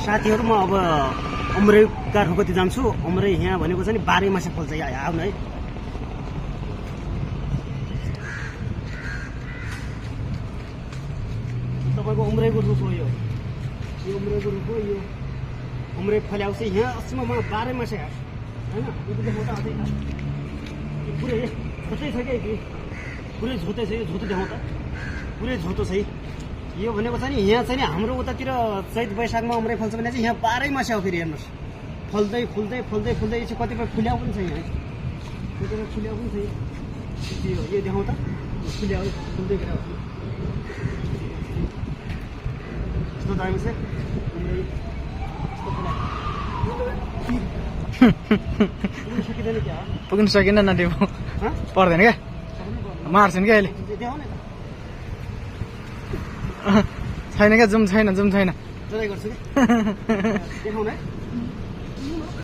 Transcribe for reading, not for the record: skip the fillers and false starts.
साथीहरू म अब उम्रेका रुखती जान्छु। उम्रे यहाँ भनेको चाहिँ नि 12 मासे फल्छ। यहाँ आउनु है। तपाईँको उम्रेको रुख हो यो उम्रेको रुख हो। यो उम्रे फल्याउँछ यहाँ अस्तिमा 12 मासे होइन। यो देखाउँदा अझै पुरै झोतै छ क्या पुरै झोतै छ। यो झोतो देखाउँ त पुरै झोतो छ। यो भनेको चाहिँ नि यहाँ चाहिँ नि हाम्रो उतातिर चैत वैशाखमा उम्रे फल्छ भने चाहिँ यहाँ 12 मासे हो। फेरि हेर्नुहोस् फल्दै फुल्दै फुल्दै फुल्दै चाहिँ कतिपय फुल्याउ पनि छ। यहाँ कतिपय फुल्याउ पनि छ। यो देखाउँ त फुल्याउ फुल्दै गएर यस्तो दामी छ। सकिँदैन क्या पुग्नु सकिन न त्यो पर्दैन क्या मार्छन् क्या अहिले छैन क्या जुम छैन ट्राई गर्छु कि देखाउन है।